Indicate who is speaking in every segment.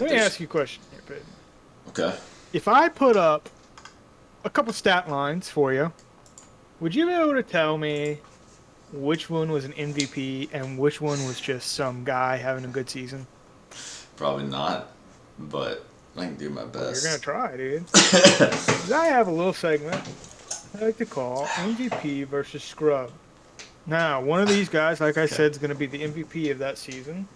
Speaker 1: Let me ask you a question here, Peyton.
Speaker 2: Okay.
Speaker 1: If I put up a couple stat lines for you, would you be able to tell me which one was an MVP and which one was just some guy having a good season?
Speaker 2: Probably not, but I can do my
Speaker 1: Well, you're gonna
Speaker 2: best.
Speaker 1: try, dude. 'Cause I have a little segment I like to call MVP versus scrub. Now, one of these guys, like I
Speaker 2: Okay.
Speaker 1: said, is going to be the MVP of that season.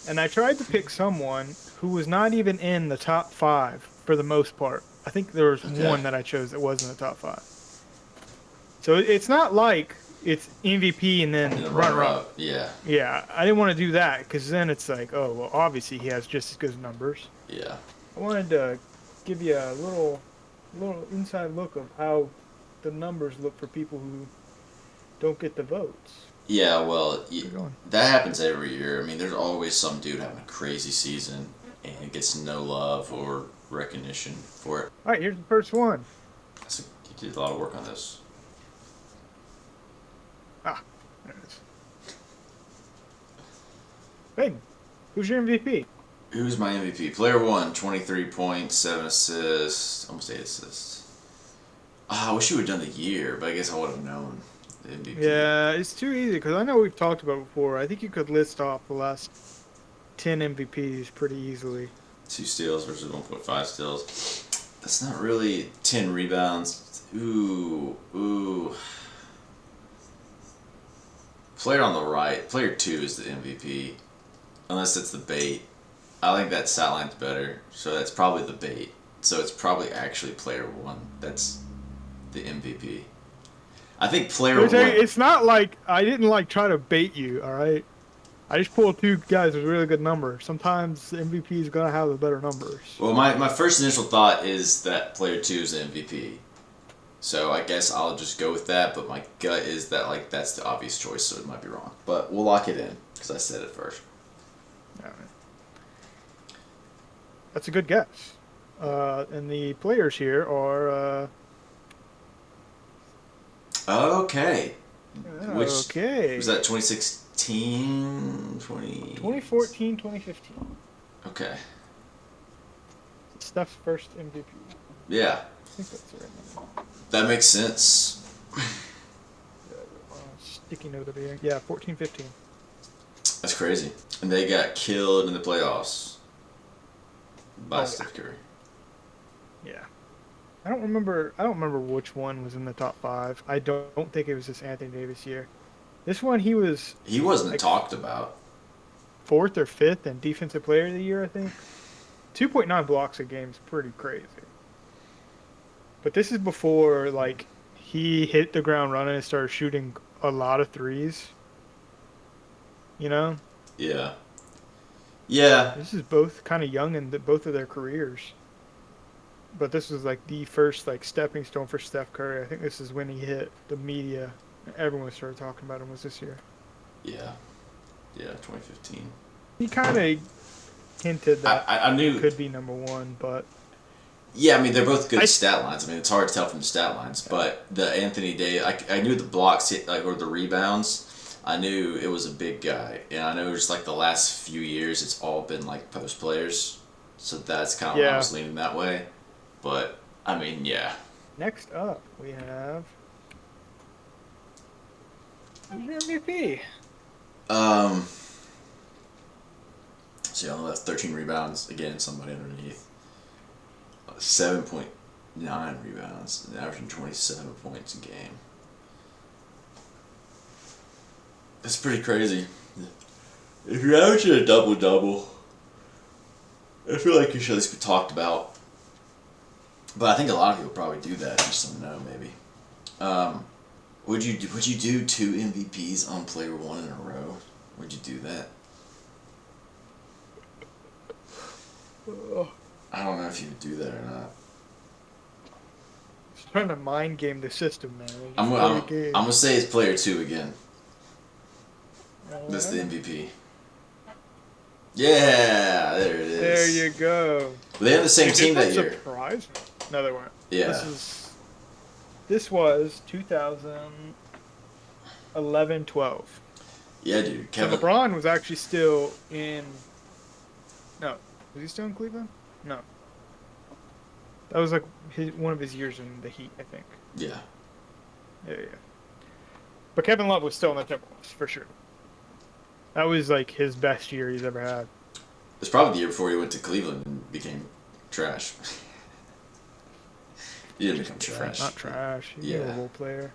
Speaker 1: And I tried to pick someone who was not even in the top five for the most part. I think there was
Speaker 2: Okay.
Speaker 1: one that I chose that was in the top five. So it's not like it's MVP and
Speaker 2: And
Speaker 1: then
Speaker 2: the
Speaker 1: runner
Speaker 2: runner
Speaker 1: up.
Speaker 2: up. Yeah.
Speaker 1: Yeah, I didn't want to do that because then it's like, oh, well, obviously he has just as good numbers.
Speaker 2: Yeah.
Speaker 1: I wanted to give you a little inside look of how the numbers look for people who don't get the votes.
Speaker 2: Yeah, well,
Speaker 1: We're going.
Speaker 2: that happens every year. I mean, there's always some dude having a crazy season and gets no love or recognition for it.
Speaker 1: All right, here's the first one.
Speaker 2: So you did a lot of work on this.
Speaker 1: Ah, there it is. Hey, who's your MVP?
Speaker 2: Who's my MVP? Player 1, 23 points, 7 assists, almost 8 assists. Ah, I wish you would have done the year, but I guess I would have known the MVP.
Speaker 1: Yeah, it's too easy because I know we've talked about it before. I think you could list off the last 10 MVPs pretty easily.
Speaker 2: 2 steals versus 1.5 steals. That's not really 10 rebounds. Ooh, ooh. Player on the right, player 2 is the MVP. Unless it's the bait. I think that stat line's better, so that's probably the bait. So it's probably actually player 1 that's the MVP. I think player
Speaker 1: Let me tell you,
Speaker 2: 1.
Speaker 1: it's not like I didn't like try to bait you, all right? I just pulled two guys with really good numbers. Sometimes the MVP is going to have the better numbers.
Speaker 2: Well, my first initial thought is that player 2 is the MVP. So I guess I'll just go with that, but my gut is that like that's the obvious choice, so it might be wrong. But we'll lock it in because I said it first.
Speaker 1: All right. That's a good guess. And the players here are
Speaker 2: Okay. Which was
Speaker 1: okay.
Speaker 2: that 2016, 20.
Speaker 1: 2014, 2015.
Speaker 2: Okay.
Speaker 1: Steph's first MVP.
Speaker 2: Yeah,
Speaker 1: I think that's the right number.
Speaker 2: that makes sense.
Speaker 1: Yeah, sticky note over here. Yeah, 14, 15.
Speaker 2: That's crazy. And they got killed in the playoffs by
Speaker 1: Oh yeah.
Speaker 2: Steph Curry.
Speaker 1: Yeah. I don't remember. I don't remember which one was in the top five. I don't think it was this Anthony Davis year. This one, he was
Speaker 2: He wasn't
Speaker 1: like
Speaker 2: talked about.
Speaker 1: fourth or fifth in Defensive Player of the Year. I think 2.9 blocks a game is pretty crazy. But this is before like he hit the ground running and started shooting a lot of threes. You know,
Speaker 2: Yeah. Yeah.
Speaker 1: this is both kind of young in both of their careers. But this was like the first like stepping stone for Steph Curry. I think this is when he hit the media. Everyone started talking about him. Was this year?
Speaker 2: Yeah. Yeah, 2015.
Speaker 1: He kind of hinted that
Speaker 2: I
Speaker 1: he
Speaker 2: knew.
Speaker 1: could be number one, but
Speaker 2: Yeah, I mean they're both good
Speaker 1: I
Speaker 2: stat lines. I mean it's hard to tell from the stat lines, but the Anthony Day, I knew the blocks hit like or the rebounds. I knew it was a big guy, and I know just like the last few years, it's all been like post players, so that's kind of why I
Speaker 1: yeah.
Speaker 2: was leaning that way. But I mean, yeah,
Speaker 1: Next up, we have who's your MVP?
Speaker 2: um, so yeah, only left 13 rebounds again. Somebody underneath 7.9 rebounds, and averaging 27 points a game. That's pretty crazy. If you're averaging a double double, I feel like you should at least be talked about. But I think a lot of people probably do that. Just don't know, maybe. Um, would you do 2 MVPs on player 1 in a row? Would you do that?
Speaker 1: Oh,
Speaker 2: I don't know if you would do that or not.
Speaker 1: just trying to mind game the system, man. We
Speaker 2: I'm
Speaker 1: just
Speaker 2: gonna
Speaker 1: play a
Speaker 2: I'm,
Speaker 1: game.
Speaker 2: I'm gonna say it's player 2 again. That's the
Speaker 1: Uh,
Speaker 2: MVP. Yeah, there it
Speaker 1: there you
Speaker 2: is.
Speaker 1: go.
Speaker 2: They had the same
Speaker 1: Dude,
Speaker 2: team
Speaker 1: this one
Speaker 2: that year.
Speaker 1: surprised me. No, they weren't. This
Speaker 2: Yeah.
Speaker 1: is this was 2011, 12.
Speaker 2: Yeah, dude.
Speaker 1: So
Speaker 2: Kevin.
Speaker 1: LeBron was actually still in. No, Was he still in Cleveland? No, that was like one of his years in the Heat, I think.
Speaker 2: Yeah.
Speaker 1: Yeah, yeah. But Kevin Love was still in the Timberwolves for sure. That was like his best year he's ever had.
Speaker 2: It's probably the year before he went to Cleveland and became trash. He didn't become trash.
Speaker 1: Not trash. He's a role player.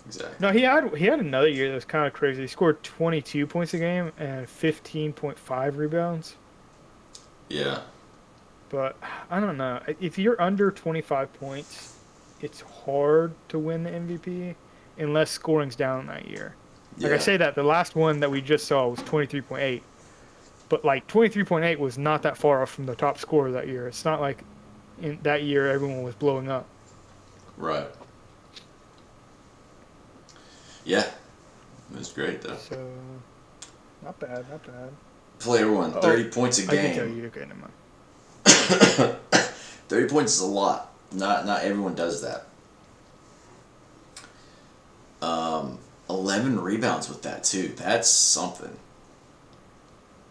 Speaker 2: Exactly.
Speaker 1: No, he had another year that was kind of crazy. He scored 22 points a game and 15.5 rebounds.
Speaker 2: Yeah.
Speaker 1: But I don't know. If you're under 25 points, it's hard to win the MVP unless scoring's down that year. Like I say that the last one that we just saw was 23.8. But like 23.8 was not that far off from the top scorer that year. It's not like in that year everyone was blowing up.
Speaker 2: Right. Yeah. It was great though.
Speaker 1: So not bad, not bad.
Speaker 2: Player one, 30 points a game.
Speaker 1: I can tell you, okay, never mind.
Speaker 2: 30 points is a lot. Not everyone does that. 11 rebounds with that too. That's something.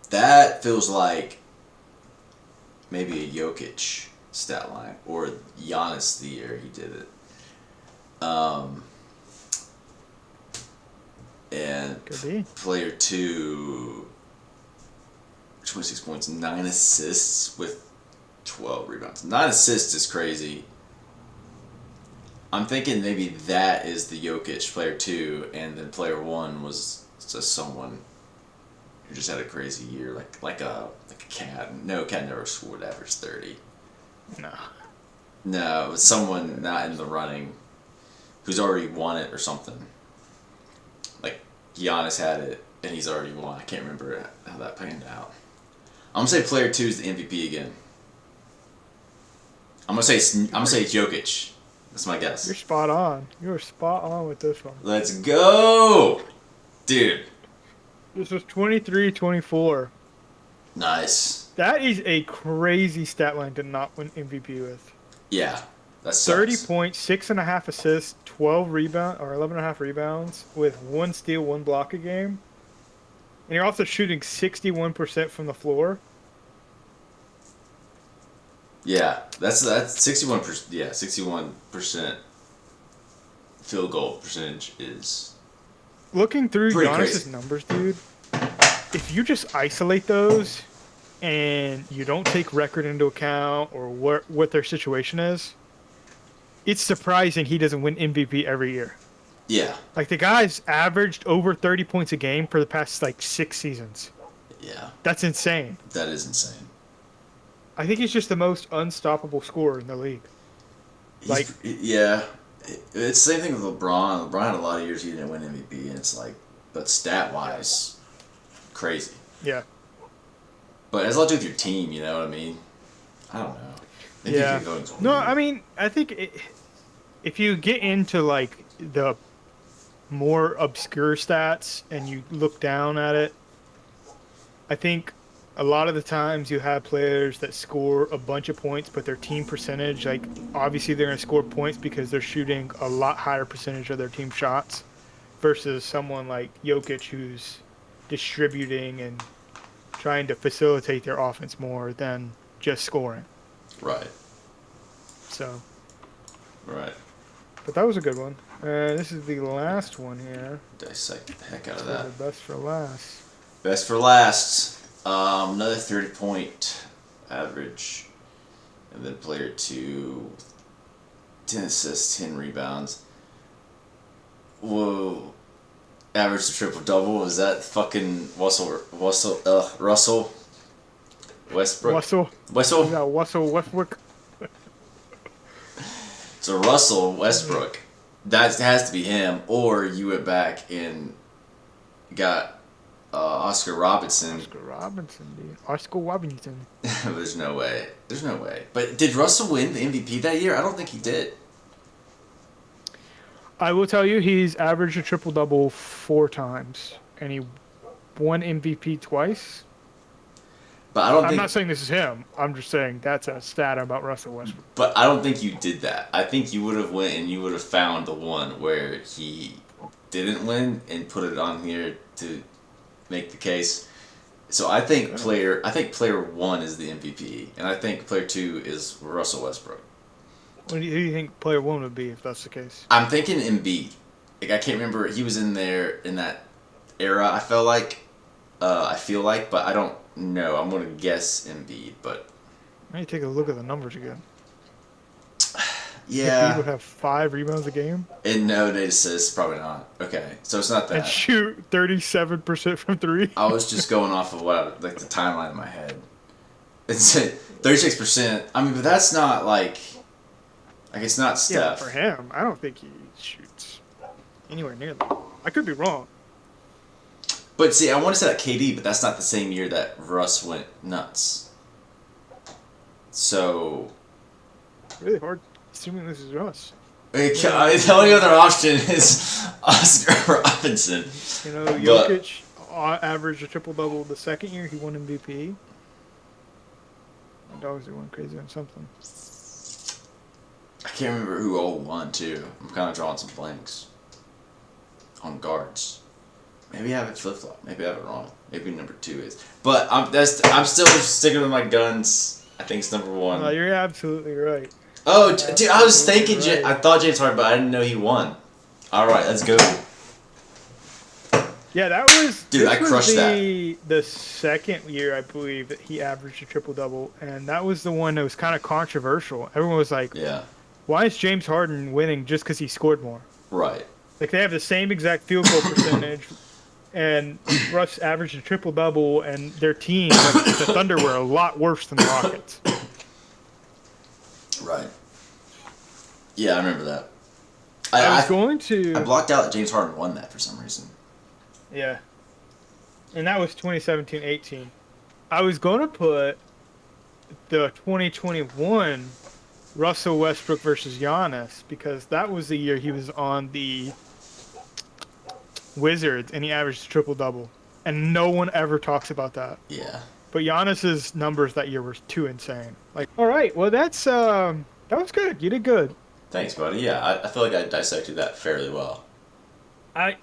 Speaker 2: That feels like maybe a Jokic stat line or Giannis the year he did it. And player two, 26 points, 9 assists with 12 rebounds. 9 assists is crazy. I'm thinking maybe that is the Jokic player 2, and then player 1 was just someone who just had a crazy year, like a Cat. No, Cat never scored average 30. No, it was someone not in the running who's already won it or something. Like Giannis had it and he's already won. I can't remember how that panned out. I'm gonna say player 2 is the MVP again. I'm gonna say Jokic. That's my guess.
Speaker 1: You're spot on. You're spot on with this one.
Speaker 2: Let's go, dude.
Speaker 1: This was 23-24.
Speaker 2: Nice.
Speaker 1: That is a crazy stat line to not win MVP with.
Speaker 2: Yeah, that's
Speaker 1: 30 points, 6.5 assists, 12 rebound or 11.5 rebounds with 1 steal, 1 block a game. And you're also shooting 61% from the floor.
Speaker 2: Yeah, that's 61%. Yeah, 61% field goal percentage is.
Speaker 1: Looking through Giannis's numbers, dude, if you just isolate those and you don't take record into account or what their situation is, it's surprising he doesn't win MVP every year.
Speaker 2: Yeah.
Speaker 1: Like the guy's averaged over 30 points a game for the past like 6 seasons.
Speaker 2: Yeah.
Speaker 1: That's insane.
Speaker 2: That is insane.
Speaker 1: I think he's just the most unstoppable scorer in the league.
Speaker 2: Yeah. It's the same thing with LeBron. LeBron had a lot of years he didn't win MVP, and it's like, but stat-wise, crazy.
Speaker 1: Yeah.
Speaker 2: But it has a lot to do with your team, you know what I mean? I don't know.
Speaker 1: Yeah. No, I mean, I think if you get into like the more obscure stats and you look down at it, I think a lot of the times you have players that score a bunch of points, but their team percentage, like obviously they're going to score points because they're shooting a lot higher percentage of their team shots versus someone like Jokic who's distributing and trying to facilitate their offense more than just scoring.
Speaker 2: Right.
Speaker 1: So.
Speaker 2: Right.
Speaker 1: But that was a good one. This is the last one here.
Speaker 2: Dissect the heck out of that.
Speaker 1: The best for last.
Speaker 2: Best for last. Another 30-point average. And then player 2, 10 assists, 10 rebounds. Whoa. Average to triple-double. Is that fucking Russell Westbrook?
Speaker 1: Russell. Yeah, Russell Westbrook.
Speaker 2: So Russell Westbrook. That has to be him. Or you went back and got Oscar Robertson.
Speaker 1: Oscar Robertson, dude. Oscar Robertson.
Speaker 2: There's no way. There's no way. But did Russell win the MVP that year? I don't think he did.
Speaker 1: I will tell you, he's averaged a triple-double 4 times. And he won MVP twice.
Speaker 2: But I'm
Speaker 1: not saying this is him. I'm just saying that's a stat about Russell Westbrook.
Speaker 2: But I don't think you did that. I think you would have went and you would have found the one where he didn't win and put it on here to make the case. So I think player one is the MVP, and I think player two is Russell Westbrook.
Speaker 1: Who do you think player one would be if that's the case?
Speaker 2: I'm thinking Embiid. Like I can't remember, he was in there in that era. I feel like, but I don't know. I'm gonna guess Embiid, but
Speaker 1: Let me take a look at the numbers again. Embiid
Speaker 2: yeah.
Speaker 1: would have 5 rebounds a game
Speaker 2: And no data assists, probably not. Okay, so it's not
Speaker 1: and
Speaker 2: that.
Speaker 1: shoot 37% from three.
Speaker 2: I was just going off of like the timeline in my head. It's 36%. I mean, but that's not like it's not
Speaker 1: Yeah,
Speaker 2: Steph.
Speaker 1: for him, I don't think he shoots anywhere near that. I could be wrong.
Speaker 2: But see, I want to say that KD, but that's not the same year that Russ went nuts. So
Speaker 1: Really hard assuming this is Russ.
Speaker 2: the only other option is Oscar Robinson.
Speaker 1: You know, Jokic averaged a triple double the second year he won MVP. My dogs are going crazy on something.
Speaker 2: I can't remember who all won too. I'm kind of drawing some blanks on guards. Maybe I have it flip flop. Maybe I have it wrong. Maybe number two is. But I'm still sticking with my guns. I think it's number one.
Speaker 1: No, you're absolutely right.
Speaker 2: Oh, dude, I was thinking.
Speaker 1: Right.
Speaker 2: I thought James Harden, but I didn't know he won. All right, let's go.
Speaker 1: Yeah, that was.
Speaker 2: Dude,
Speaker 1: this
Speaker 2: I crushed
Speaker 1: was the second year I believe that he averaged a triple double, and that was the one that was kind of controversial. Everyone was like,
Speaker 2: Yeah,
Speaker 1: "Why is James Harden winning just because he scored more?"
Speaker 2: right.
Speaker 1: Like they have the same exact field goal percentage, and Russ averaged a triple double, and their team, like, the Thunder, were a lot worse than the Rockets.
Speaker 2: Right. Yeah, I remember that.
Speaker 1: I was going to.
Speaker 2: I blocked out that James Harden won that for some reason.
Speaker 1: Yeah. And that was 2017-18. I was going to put the 2021 Russell Westbrook versus Giannis because that was the year he was on the Wizards and he averaged a triple-double. And no one ever talks about that.
Speaker 2: Yeah.
Speaker 1: But Giannis's numbers that year were too insane. Like, all right, well that was good. You did good.
Speaker 2: Thanks, buddy. Yeah, I feel like I dissected that fairly well.
Speaker 1: I